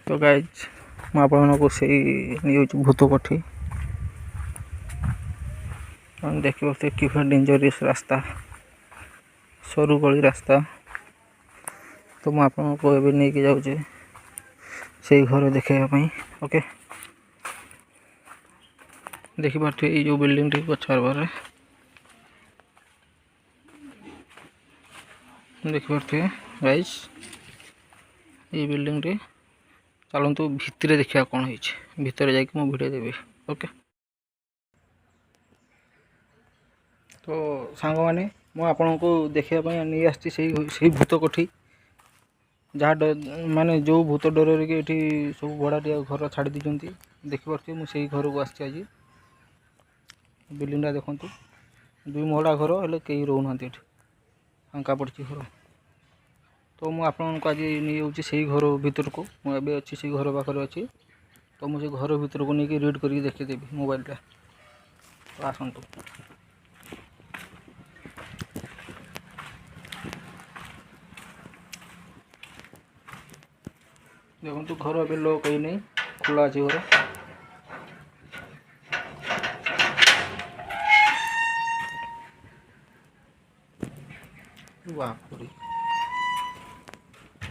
तो गाइज ମୁଁ ଆପଣମାନଙ୍କୁ ସେଇ ନେଉଛି ଭୂତ କୋଠି। ଦେଖିପାରୁଥିବେ କିଭଳି ଡେଞ୍ଜରିୟସ୍ ରାସ୍ତା, ସରୁ ଗଳି ରାସ୍ତା। ତ ମୁଁ ଆପଣଙ୍କୁ ଏବେ ନେଇକି ଯାଉଛି ସେଇ ଘର ଦେଖାଇବା ପାଇଁ। ଓକେ, ଦେଖିପାରୁଥିବେ ଏଇ ଯେଉଁ ବିଲ୍ଡିଂଟି ପଛ ଆଡ଼ରେ ଦେଖିପାରୁଥିବେ ଗାଇଜ ଏଇ ବିଲ୍ଡିଂଟି। ଚାଲନ୍ତୁ ଭିତରେ ଦେଖିବା କ'ଣ ହେଇଛି, ଭିତରେ ଯାଇକି ମୁଁ ଭିଡ଼ିଓ ଦେବି। ଓକେ, ତ ସାଙ୍ଗମାନେ ମୁଁ ଆପଣଙ୍କୁ ଦେଖିବା ପାଇଁ ନେଇ ଆସିଛି ସେଇ ଭୂତ କୋଠି, ଯାହା ମାନେ ଯେଉଁ ଭୂତ ଡରରେ କି ଏଠି ସବୁ ଭଡ଼ାଟିଆ ଘର ଛାଡ଼ି ଦେଇଛନ୍ତି। ଦେଖିପାରୁଥିବେ ମୁଁ ସେଇ ଘରକୁ ଆସିଛି ଆଜି। ବିଲ୍ଡିଂଟା ଦେଖନ୍ତୁ, 2 ମହଲା ଘର, ହେଲେ କେହି ରହୁନାହାନ୍ତି ଏଠି, ଫାଙ୍କା ପଡ଼ିଛି ଘର। ତ ମୁଁ ଆପଣଙ୍କୁ ଆଜି ନେଇଯାଉଛି ସେଇ ଘର ଭିତରକୁ। ମୁଁ ଏବେ ଅଛି ସେଇ ଘର ପାଖରେ ଅଛି। ତ ମୁଁ ସେଇ ଘର ଭିତରକୁ ନେଇକି ରିଡ୍ କରିକି ଦେଖିଦେବି ମୋବାଇଲରେ। ତ ଆସନ୍ତୁ। ଦେଖନ୍ତୁ ଘର ଏବେ ଲକ୍ ହେଇନାହିଁ, ଖୋଲା ଅଛି ଘର। ବାପରେ,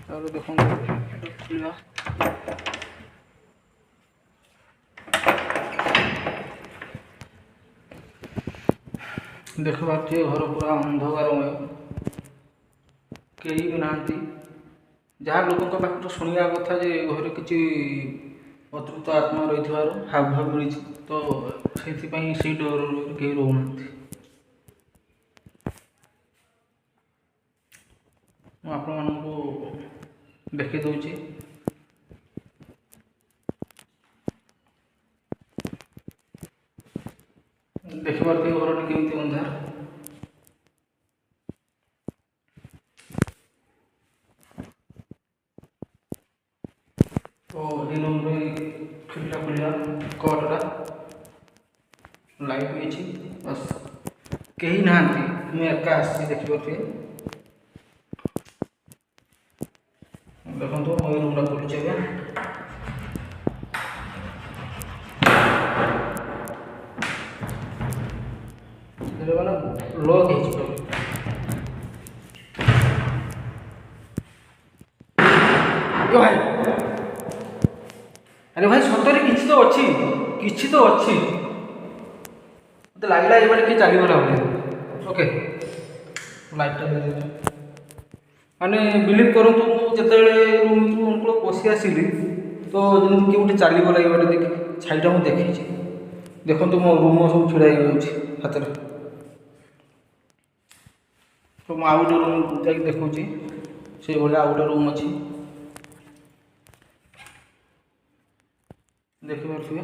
ତାପରେ ଦେଖନ୍ତୁ ଖୋଲିବା। ଦେଖିପାରୁଥିବେ ଘର ପୁରା ଅନ୍ଧକାରମୟ, କେହି ବି ନାହାନ୍ତି। ଯାହା ଲୋକଙ୍କ ପାଖରୁ ଶୁଣିବା କଥା ଯେ ଘରେ କିଛି ଅତୃପ୍ତ ଆତ୍ମା ରହିଥିବାର ହାବଭାବ ମିଳିଛି, ତ ସେଥିପାଇଁ ସେଇ ଡରରେ କେହି ରହୁନାହାନ୍ତି। ମୁଁ ଆପଣମାନଙ୍କୁ ଦେଖି ଦେଉଛି। ଦେଖିପାରୁଥିବେ ଘରଟି କେମିତି ଅନ୍ଧାର। ତ ଏଇ ରୁମ୍ରେ ଖିଡ଼ିକିଟା ଖୋଲିବା, କବାଟଟା ଲାଇଟ୍ ବି ଅଛି, ବସ୍ କେହି ନାହାନ୍ତି, ମୁଁ ଏକା ଆସିଛି। ଦେଖିପାରୁଥିବେ, ଦେଖନ୍ତୁ ମୁଁ ଏଇ ରୁମ୍ଟା ଖୋଲୁଛି ଏବେ। ମାନେ ଲକ୍ ହେଇଛି ପୁରା। ଭାଇ, ଆରେ ଭାଇ ସତରେ କିଛି ତ ଅଛି, କିଛି ତ ଅଛି। ମତେ ଲାଗିଲା ଏଇଭଳି କିଏ ଚାଲିଗଲା ଭଳିଆ। ଓକେ, ଲାଇଟ୍ଟା ଦେଇଦେଉଛି। ମାନେ ବିଲିଭ୍ କରନ୍ତୁ, ମୁଁ ଯେତେବେଳେ ରୁମ୍କୁ ପଶି ଆସିଲି ତ ଯେମିତି କିଏ ଗୋଟେ ଚାଲିଗଲା ଏଇଭଳି ଦେଖି ଛାଇଟା ମୁଁ ଦେଖିଛି। ଦେଖନ୍ତୁ ମୋ ରୁମ୍ ସବୁ ଛିଡ଼ା ହେଇଯାଉଛି ହାତରେ। ତ ମୁଁ ଆଉ ଗୋଟେ ରୁମ୍ ଯାଇକି ଦେଖୁଛି, ସେଇଭଳିଆ ଆଉ ଗୋଟେ ରୁମ୍ ଅଛି। ଦେଖିପାରୁଥିବେ,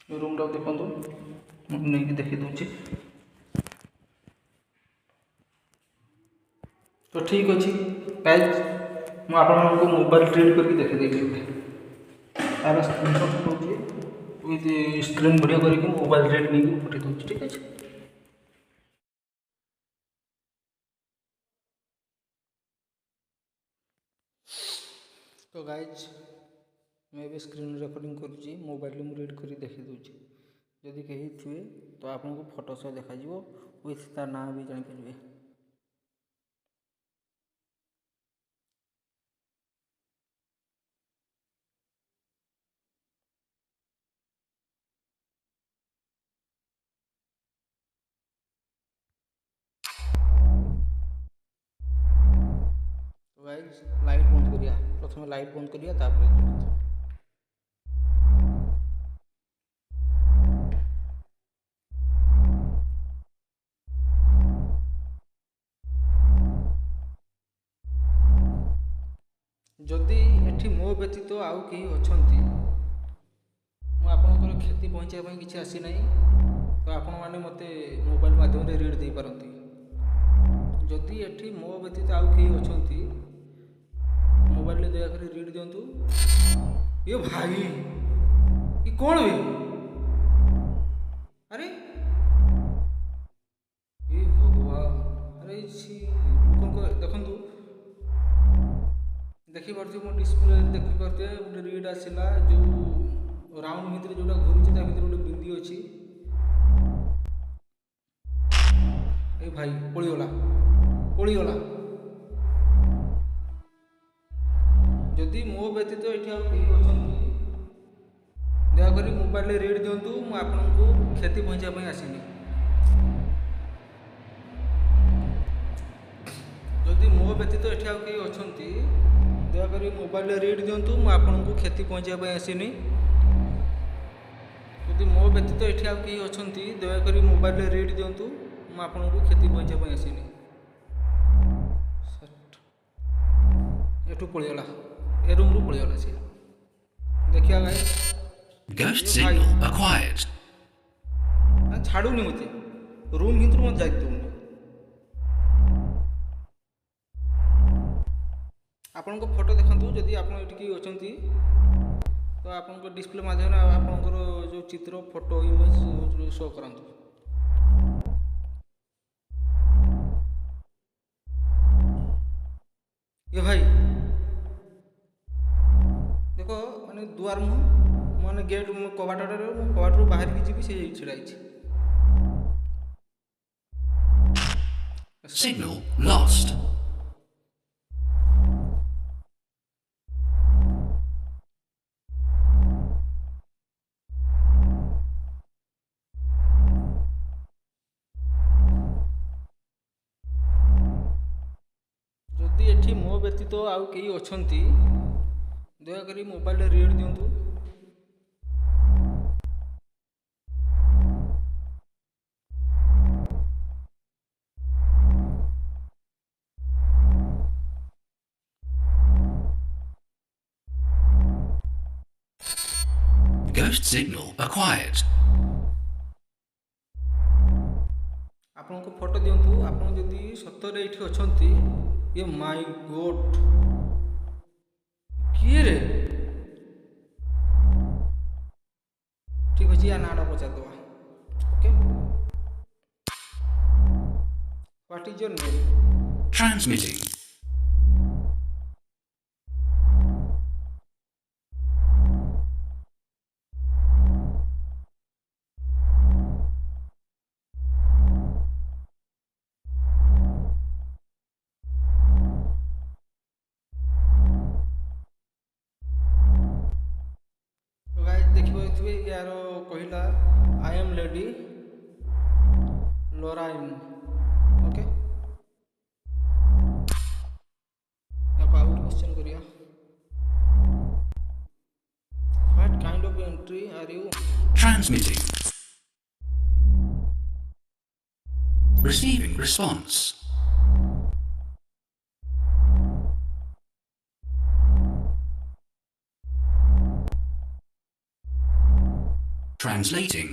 ଏ ରୁମ୍ଟାକୁ ଦେଖନ୍ତୁ, ମୁଁ ନେଇକି ଦେଖି ଦେଉଛି। ତ ଠିକ୍ ଅଛି ଗାଇଜ୍, ମୁଁ ଆପଣମାନଙ୍କୁ ମୋବାଇଲ ରିଡ୍ କରିକି ଦେଖିଦେବି। ତାର ସ୍କ୍ରିନ୍‌ଶଟ୍ ନେଉଛି, ୱିଥ୍ ସ୍କ୍ରିନ୍ ଭିଡ଼ିଓ କରିକି ମୋବାଇଲ ରିଡ୍ ନେଇକି ପଠାଇ ଦେଉଛି। ଠିକ୍ ଅଛି। ତ ଗାଇଜ୍, ମୁଁ ଏବେ ସ୍କ୍ରିନ୍ ରେକର୍ଡ଼ିଂ କରୁଛି, ମୋବାଇଲରେ ମୁଁ ରିଡ୍ କରି ଦେଖିଦେଉଛି। ଯଦି କେହି ଥିବେ ତ ଆପଣଙ୍କୁ ଫଟୋ ସହ ଦେଖାଯିବ, ୱିଥ୍ ତା ନାଁ ବି ଜାଣିପାରିବେ। ତ ଗାଇଜ୍, ଲାଇଟ୍ ବନ୍ଦ କରିବା, ପ୍ରଥମେ ଲାଇଟ୍ ବନ୍ଦ କରିବା, ତାପରେ ଯଦି ଏଠି ମୋ ବ୍ୟତୀତ ଆଉ କେହି ଅଛନ୍ତି, ମୁଁ ଆପଣଙ୍କର କ୍ଷତି ପହଞ୍ଚାଇବା ପାଇଁ କିଛି ଆସିନାହିଁ। ତ ଆପଣମାନେ ମୋତେ ମୋବାଇଲ ମାଧ୍ୟମରେ ରିଡ୍ ଦେଇପାରନ୍ତି। ଯଦି ଏଠି ମୋ ବ୍ୟତୀତ ଆଉ କେହି ଅଛନ୍ତି, ମୋବାଇଲରେ ଦୟାକରି ରିଡ୍ ଦିଅନ୍ତୁ। ଏ ଭାଇ, ଏ କ'ଣ ବେ? ଆରେ ଏ ଭଗବାନ, ଦେଖିପାରୁଥିବେ ମୋ ଡିସପ୍ଲେ ଦେଖିପାରୁଥିବେ ଗୋଟେ ରିଡ୍ ଆସିଲା ଯେଉଁ ରାଉଣ୍ଡ ଭିତରେ ଯେଉଁଟା ଘୁରୁଛି ତା ଭିତରେ ଗୋଟେ ବିନ୍ଦି ଅଛି। ଏ ଭାଇ ପଳିଗଲା ପଳିଗଲା। ଯଦି ମୋ ବ୍ୟତୀତ ଏଠି ଆଉ କେହି ଅଛନ୍ତି ଦୟାକରି ମୋବାଇଲରେ ରିଡ୍ ଦିଅନ୍ତୁ। ମୁଁ ଆପଣଙ୍କୁ କ୍ଷତି ପହଞ୍ଚାଇବା ପାଇଁ ଆସିନି। ଯଦି ମୋ ବ୍ୟତୀତ ଏଠି ଆଉ କେହି ଅଛନ୍ତି ଦୟାକରି ମୋବାଇଲରେ ରିଡ୍ ଦିଅନ୍ତୁ। ମୁଁ ଆପଣଙ୍କୁ କ୍ଷତି ପହଞ୍ଚାଇବା ପାଇଁ ଆସିନି। ଯଦି ମୋ ବ୍ୟତୀତ ଏଠି ଆଉ କେହି ଅଛନ୍ତି ଦୟାକରି ମୋବାଇଲରେ ରିଡ୍ ଦିଅନ୍ତୁ। ମୁଁ ଆପଣଙ୍କୁ କ୍ଷତି ପହଞ୍ଚାଇବା ପାଇଁ ଆସିନି। ଏଠୁ ପଳେଇଗଲା, ଏ ରୁମ୍ରୁ ପଳେଇଗଲା ସିଏ। ଦେଖିବା ଭାଇ Ghost ଭାଇ signal acquired. ଛାଡ଼ୁନି ମୋତେ, ରୁମ୍ ଭିତରୁ ମୋତେ ଯାଇ ଦେଉନି। ଆପଣଙ୍କ ଫଟୋ ଦେଖନ୍ତୁ, ଯଦି ଆପଣ ଏଠିକି ଅଛନ୍ତି ତ ଆପଣଙ୍କ ଡିସପ୍ଲେ ମାଧ୍ୟମରେ ଆପଣଙ୍କର ଯେଉଁ ଚିତ୍ର ଫଟୋ ଇମେଜ୍ ଶୋ କରାନ୍ତୁ। ଏ ଭାଇ ଦେଖ ମାନେ ଦୁଆର ମୁହଁ ମାନେ ଗେଟ୍ କବାଟରେ ମୁଁ କବାଟରୁ ବାହାରିକି ଯିବି, ସେ ଛିଡ଼ା ହେଇଛି। Signal lost. ଯଦି ଏଠି ମୋ ବ୍ୟତୀତ ଆଉ କେହି ଅଛନ୍ତି ଦୟାକରି ମୋବାଇଲରେ ରିଡ୍ ଦିଅନ୍ତୁ। Ghost signal acquired. ଆପଣଙ୍କ ଫଟୋ ଦିଅନ୍ତୁ। ଆପଣ ଯଦି ସତରେ ଏଇଠି ଅଛନ୍ତି, ଏ ମାଇ ଗଡ୍ କିଏ ରେ? ଠିକ୍ ଅଛି, ୟା ନାଁଟା ପଚାରିଦେବା। Okay, what is your name? Transmitting. ଦେଖିପାରୁଥିବେ ୟାର କହିଲା I am lady Lorraine. Okay, ୟାକୁ ଆଉ ଗୋଟେ କ୍ୱେଶ୍ଚନ୍ କରିବା। What kind of entry are you? Transmitting. Receiving response. Translating.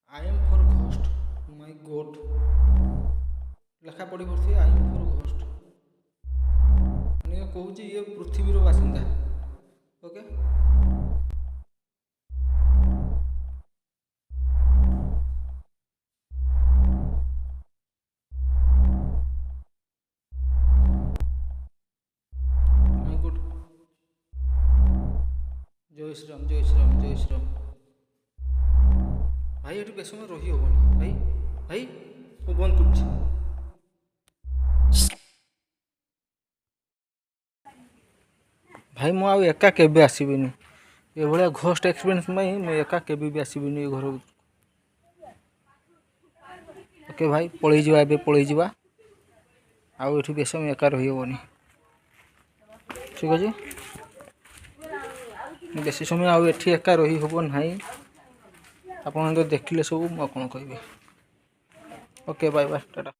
I am for ghost. My God ଲେଖା ପଢ଼ି ପାରୁଥିବେ I am for ghost ମାନେ କହୁଛି ଇଏ ପୃଥିବୀର ବାସିନ୍ଦା। ଓକେ, ମାଇ ଗୁଡ୍। ଜୟ ଶ୍ରୀରାମ, ଜୟ ଶ୍ରୀରାମ, ଜୟ ଶ୍ରୀରାମ। ଭାଇ ଏଠି ବେଶ ସମୟ ରହି ହେବନି। ଭାଇ ଭାଇ ମୁଁ ବନ୍ଦ କରୁଛି। ଭାଇ ମୁଁ ଆଉ ଏକା କେବେ ଆସିବିନି, ଏଭଳିଆ ଘୋଷ୍ଟ ଏକ୍ସପିରିଏନ୍ସ ପାଇଁ ମୁଁ ଏକା କେବେ ବି ଆସିବିନି ଏ ଘରକୁ। ଓକେ ଭାଇ ପଳେଇଯିବା, ଏବେ ପଳେଇଯିବା, ଆଉ ଏଠି ବେଶ ସମୟ ଏକା ରହିହେବନି। ଠିକ୍ ଅଛି, ବେଶୀ ସମୟ ଆଉ ଏଠି ଏକା ରହିହେବ ନାହିଁ। ଆପଣ ତ ଦେଖିଲେ ସବୁ, ମୁଁ ଆଉ କ'ଣ କହିବି। Okay bye bye, Tata.